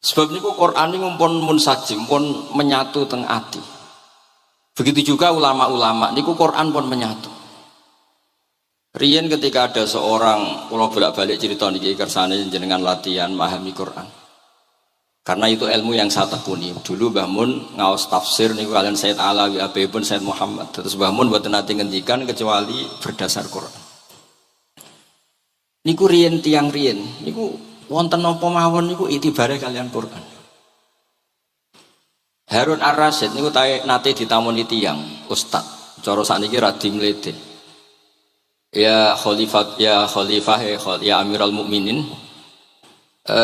Sebab niku Quran niku pun munsajim, pun menyatu teng ati. Begitu juga ulama-ulama niku Quran pun menyatu. Riyen ketika ada seorang, kula bolak-balik cerita niki kersane jenengan latihan memahami Quran. Karena itu ilmu yang saya tekuni. Dulu Mbah Mun ngaos tafsir niku kalian Said Alawi pun Said Muhammad. Terus Mbah Mun mboten nate ngendikan kecuali berdasar Quran. Niku riyen tiang riyen niku wonten napa mawon niku itibare kalian Quran. Harun Ar-Rasyid niku nate ditamoni tiyang ustaz. Cara sakniki radi mlete. Ya Khalifah ya Amirul Mukminin,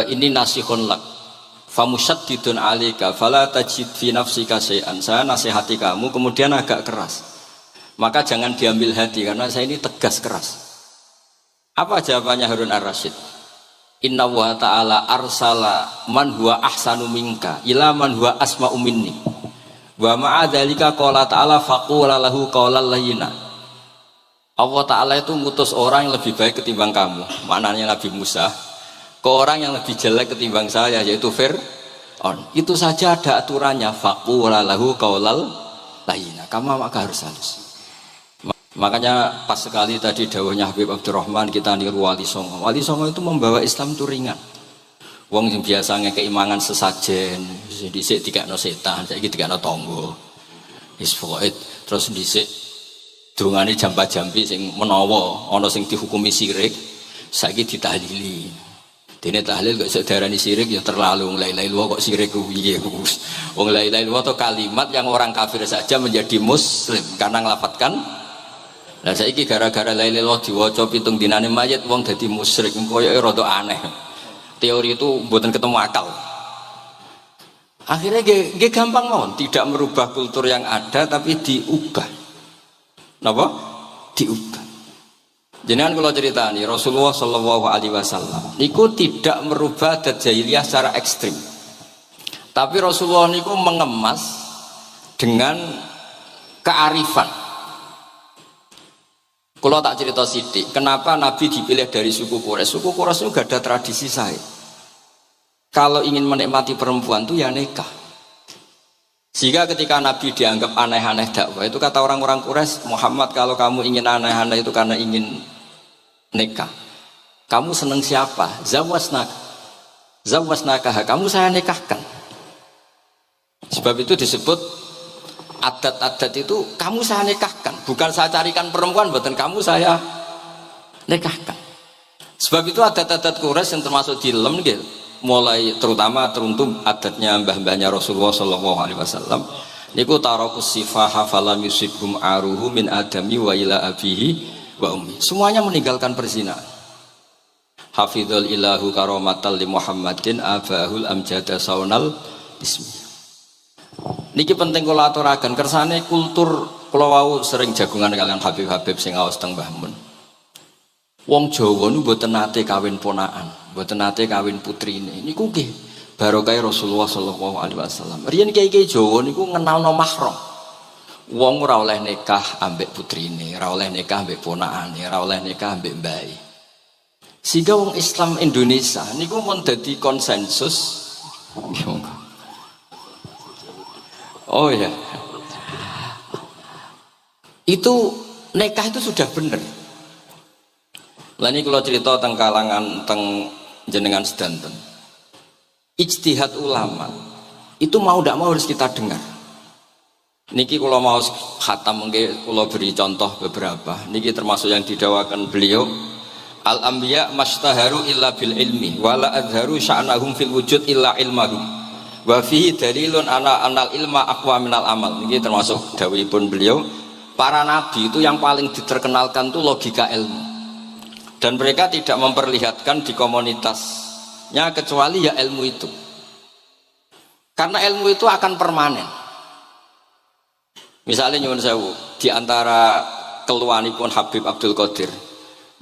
ini nasihun lak. Famusyaddidun 'alaika fala tajid fi nafsika syai'an. Saya nasihati kamu kemudian agak keras. Maka jangan diambil hati karena saya ini tegas keras. Apa jawabannya Harun Ar-Rasyid? Inna wa ta'ala arsala man huwa ahsanu minka ila man huwa asma'u minni. Wa ma'a dzalika qala ta'ala faqula lahu qawlan layyina. Allah Ta'ala itu ngutus orang yang lebih baik ketimbang kamu. Maknanya Nabi Musa ke orang yang lebih jelek ketimbang saya, yaitu Fir'aun. Itu saja ada aturannya. Faqula lahu qaulal layyina. Kamu maka harus halus. Makanya pas sekali tadi dawuhnya Habib Abdurrahman kita niru Wali Songo. Wali Songo itu membawa Islam itu ringan. Wong yang biasanya keimangan sesajen, dhisik dikakno setan, saiki dikakno tangga. Wis pokoke terus dhisik dungane jampa-jampi sing menawa ana sing dihukumi syirik saiki ditahlili. Dene tahlil kok iso diarani syirik ya terlalu la ilaha illallah kok syirik ku piye ku. Wong la ilaha illallah itu kalimat yang orang kafir saja menjadi muslim karena nglafatkan. Lah saiki gara-gara la ilaha illallah diwaca pitung dinane mayit wong dadi musyrik koyoke rada aneh. Teori itu mboten ketemu akal. Akhirnya nggih gampang mawon, tidak merubah kultur yang ada tapi diubah. Napa? Diubah. Jenengan kula ceritani Rasulullah Shallallahu Alaihi Wasallam niku tidak merubah adat jahiliyah secara ekstrim. Tapi Rasulullah niku mengemas dengan kearifan. Kula tak cerita sithik, kenapa Nabi dipilih dari suku Quraisy? Suku Quraisy itu gak ada tradisi saya. Kalau ingin menikmati perempuan itu ya nikah. Sehingga ketika Nabi dianggap aneh-aneh dakwah itu kata orang-orang Quraisy, Muhammad kalau kamu ingin aneh-aneh itu karena ingin nikah. Kamu seneng siapa? Zawasnaka. Kamu saya nikahkan. Sebab itu disebut adat-adat itu kamu saya nikahkan. Bukan saya carikan perempuan, bukan kamu saya nikahkan. Sebab itu adat-adat Quraisy yang termasuk di lem gitu. Mulai terutama teruntuk adatnya mbah-mbahnya Rasulullah Shallallahu Alaihi Wasallam niku tarakus sifaha falam yusibhum aruhu min adami wa ila abihi wa ummi, semuanya meninggalkan perzinahan. Hafidhul ilahu karomatal li Muhammadin abahul amjada saunal ismi. Niki penting kula aturaken kersane kultur kula wau sering jagungan kalian Habib-habib sing aos teng Mbah Mun. Wong Jawa niku mboten nate kawin ponakan, mboten nate kawin putrine. Niku nggih barokah Rasulullah Shallallahu Alaihi Wasallam. Riyen kiai-kiai Jawa niku ngenalno mahram. Wong ora oleh nikah ambek putrine, ora oleh nikah ambek ponakane, ora oleh nikah ambek mbae. Sehingga wong Islam Indonesia niku mun dadi konsensus. Oh ya. Itu nikah itu sudah benar. Lah ini kalau cerita tentang kalangan tentang jenengan sedanten. Ijtihad ulama itu mau tidak mau harus kita dengar. Niki kalau mau khatam mungkin kalau beri contoh beberapa. Niki termasuk yang didawakan beliau. Al-anbiya mastaharu illa bil ilmi wala adharu sya'nahum fil wujud illa ilmahum. Wa fihi dalilun anal ilma aqwa minal amal. Niki termasuk dawuhipun beliau. Para nabi itu yang paling diterkenalkan itu logika ilmu. Dan mereka tidak memperlihatkan di komunitasnya kecuali ya ilmu itu. Karena ilmu itu akan permanen. Misalnya nyuwun sewu, di antara keluhanipun Habib Abdul Qadir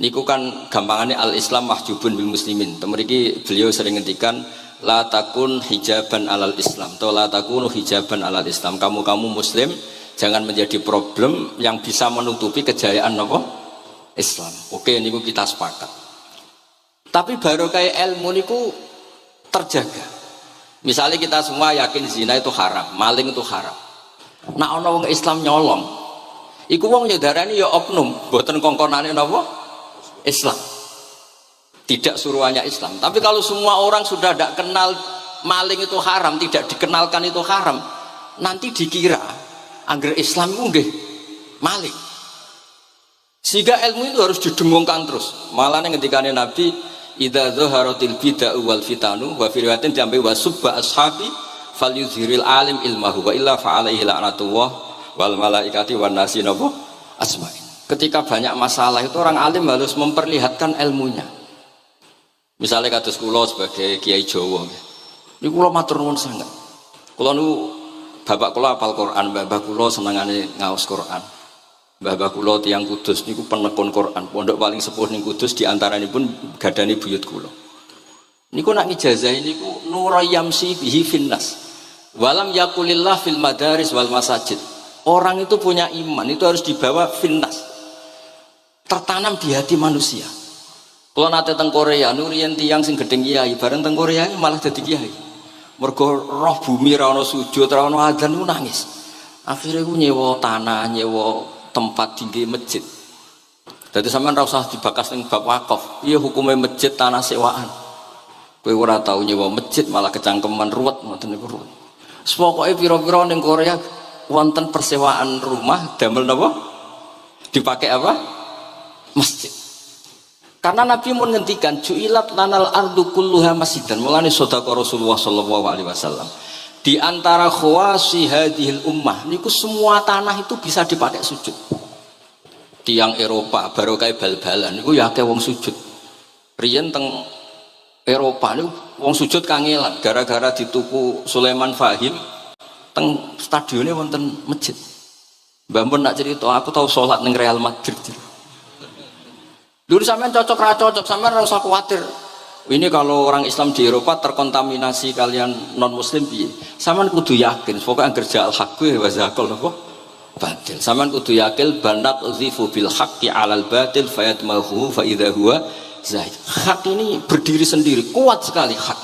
niku kan gampangannya al-Islam mahjubun bil muslimin. Temeriki beliau sering ngendikan la takun hijaban alal Islam atau la takunu hijaban alal Islam. Kamu muslim jangan menjadi problem yang bisa menutupi kejayaan apa? Islam. Oke, niku kita sepakat. Tapi baru kayak ilmu niku terjaga. Misalnya kita semua yakin zina itu haram, maling itu haram. Nah ana wong Islam nyolong, iku wong nyodarani ya oknum, boten kongkonane napa? Islam. Tidak suruhannya Islam. Tapi kalau semua orang sudah tidak kenal maling itu haram, tidak dikenalkan itu haram, nanti dikira angger Islam itu nggih maling. Sehingga ilmu itu harus didengungkan terus. Malah ngendikane Nabi, idza zaharatil bid'ah wal fitanu wa fi riwayatin jambi wa subba ashabi falyuzhiril alim ilmahu wa illa fa alaihi la'natullah wal malaikati wan nasi nabu asma'in. Ketika banyak masalah itu orang alim harus memperlihatkan ilmunya. Misalnya kados kula sebagai kiai Jawa. Niku kula matur nuwun sanget. Kula nu bapak kula hafal Quran, bapak kula senengane ngaos Quran. Bapak kula tiyang Kudus niku penekun Quran. Pondok paling sepuh ning Kudus diantaranipun gadani buyut kula. Niku nak ngijazahi niku nurayamsi bihi finnas. Walam yakulillah fil madaris wal masajid. Orang itu punya iman itu harus dibawa finnas. Tertanam di hati manusia. Kalau nate teng Korea, nurian tiang sing gedeng kiai, bareng teng Korea malah jadi kiai. Mergo roh bumi ra ono sujud, ra ono adzan ku nangis. Akhirnya ku nyewa tanah, nyewa tempat tinggi masjid. Jadi sampean ra usah dibakas ning bab wakaf. Iya hukumnya masjid tanah sewaan. Kowe ora tau nyewa masjid malah kecangkeman ruwet ngoten niku ruwet. Pokoke pira-pira ning Korea wonten persewaan rumah damel napa? Dipakai apa? Masjid. Karena Nabi mau ngendikan ju'ilat lanal ardu kulluha masjidan. Mulane sedekah Rasulullah sallallahu alaihi wasallam. Di antara khawasi hadhil ummah niku semua tanah itu bisa dipakai sujud. Tiang Eropa baru kayak bal-balan niku ya akeh wong sujud. Riyen teng Eropa niku wong sujud kangelan gara-gara dituku Sulaiman Fahim teng stadione wonten masjid. Mbah mun nak cerita aku tahu salat ning Real Madrid. Dulu sampean cocok ra cocok, sampean ora usah khawatir. Ini kalau orang Islam di Eropa terkontaminasi kalian non muslim piye? Sampean kudu yakin, pokoknya angger ja'al haqqi wa zaqal apa? Batil. Sampean kudu yakin banat uzifu bil haqqi 'alal batil fayatmahu fa idza huwa zahid. Hak ini berdiri sendiri, kuat sekali hak.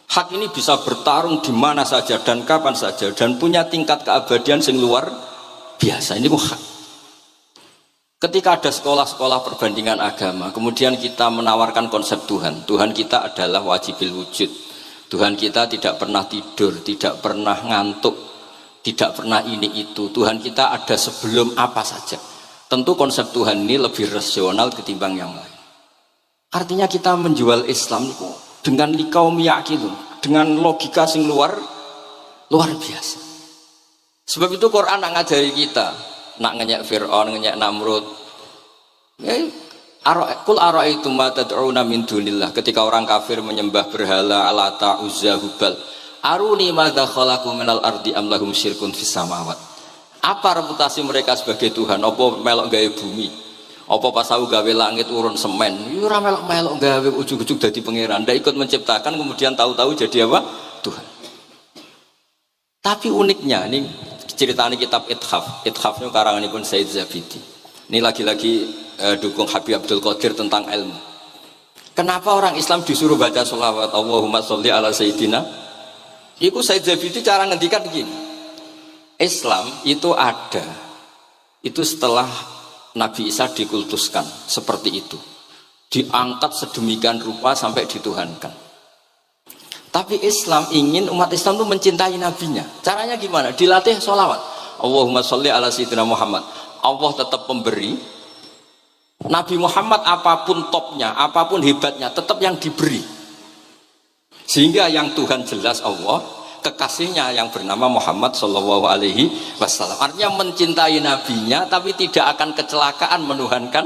Hak ini bisa bertarung di mana saja dan kapan saja dan punya tingkat keabadian sing luar biasa. Ini ku hak. Ketika ada sekolah-sekolah perbandingan agama, kemudian kita menawarkan konsep Tuhan. Tuhan kita adalah wajibil wujud. Tuhan kita tidak pernah tidur, tidak pernah ngantuk, tidak pernah ini itu. Tuhan kita ada sebelum apa saja. Tentu konsep Tuhan ini lebih rasional ketimbang yang lain. Artinya kita menjual Islam itu dengan likaum yakin, dengan logika sing luar biasa. Sebab itu Quran nak ngajari kita. Nak ngenyek Fir'aun, ngenyek Namrud. Kul ara'aitum ma tad'una min dunillah. Ketika orang kafir menyembah berhala Alata, Uzza, Hubal. Aruni madza khalaqu minal ardi am lahum syirkun fis samawat. Apa reputasi mereka sebagai Tuhan? Apa melok gawe bumi? Apa pas aku gawe langit urun semen? Yo ora melok gawe ujug-ujug dadi pangeran. Ndak ikut menciptakan kemudian tahu-tahu jadi apa? Tuhan. Tapi uniknya ini ceritanya kitab Ithaf itu karanganipun Said Zabidi. Ini lagi-lagi dukung Habib Abdul Qadir tentang ilmu. Kenapa orang Islam disuruh baca sholawat Allahumma sholli ala Sayyidina? Itu Said Zabidi cara ngendikan begini. Islam itu ada. Itu setelah Nabi Isa dikultuskan seperti itu. Diangkat sedemikian rupa sampai dituhankan. Tapi Islam ingin umat Islam itu mencintai nabinya. Caranya gimana? Dilatih sholawat. Allahumma sholli ala sayyidina Muhammad. Allah tetap pemberi. Nabi Muhammad apapun topnya, apapun hebatnya, tetap yang diberi. Sehingga yang Tuhan jelas Allah, kekasihnya yang bernama Muhammad sallallahu alaihi wasallam. Artinya mencintai nabinya, tapi tidak akan kecelakaan menuhankan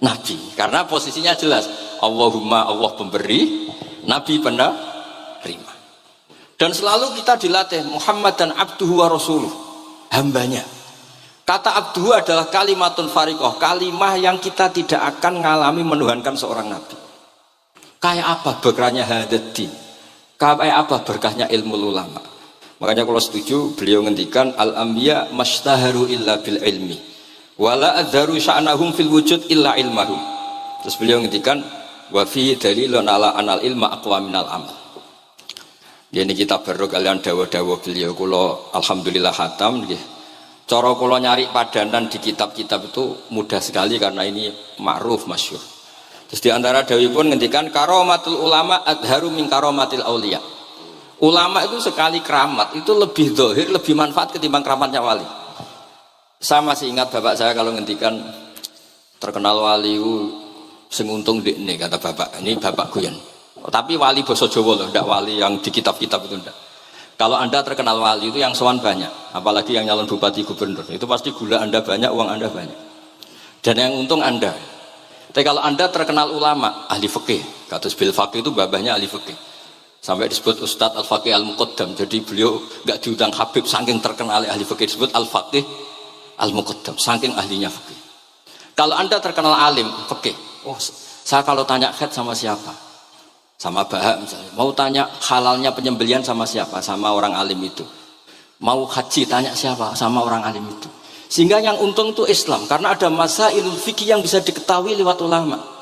nabi. Karena posisinya jelas. Allahumma Allah pemberi, nabi penerima. Dan selalu kita dilatih Muhammad dan abduhu wa rasuluh, hambanya. Kata abduhu adalah kalimatun fariqah, kalimah yang kita tidak akan mengalami menuhankan seorang nabi. Kayak apa berkahnya hadati, kayak apa berkahnya ilmu ulama. Makanya kalau setuju beliau ngendikan al-anbiya mastaharu illa bil ilmi wala adharu sya'nahum fil wujud illa ilmahum. Terus beliau ngendikan wa fi dalilun ala anal ilma aqwa minal amal. Ini kita baru kalian dawa-dawa beliau kula alhamdulillah khatam nggih. Cara kula nyari padanan di kitab-kitab itu mudah sekali karena ini ma'ruf masyhur. Terus di antara dawuhipun ngendikan karomatul ulama adharu min karomatil auliya. Ulama itu sekali keramat itu lebih zahir, lebih manfaat ketimbang keramatnya wali. Saya masih ingat bapak saya kalau ngendikan terkenal wali sing untung dekne kata bapak. Ini bapak guyon. Tapi wali basa Jawa loh, ndak wali yang di kitab-kitab itu ndak. Kalau Anda terkenal wali itu yang sowan banyak, apalagi yang nyalon bupati gubernur. Itu pasti gula Anda banyak, uang Anda banyak. Dan yang untung Anda. Tapi kalau Anda terkenal ulama, ahli fikih, kados bil faqih itu babahnya ahli fikih. Sampai disebut Ustadz Al-Faqih Al-Muqaddam. Jadi beliau enggak diundang Habib saking terkenal ahli fikih, disebut Al-Faqih Al-Muqaddam, saking ahlinya fikih. Kalau Anda terkenal alim fikih, oh saya kalau tanya khed sama siapa? Sama Bahak misalnya. Mau tanya halalnya penyembelian sama siapa? Sama orang alim itu. Mau haji tanya siapa? Sama orang alim itu. Sehingga yang untung itu Islam karena ada masailul fikih yang bisa diketahui lewat ulama.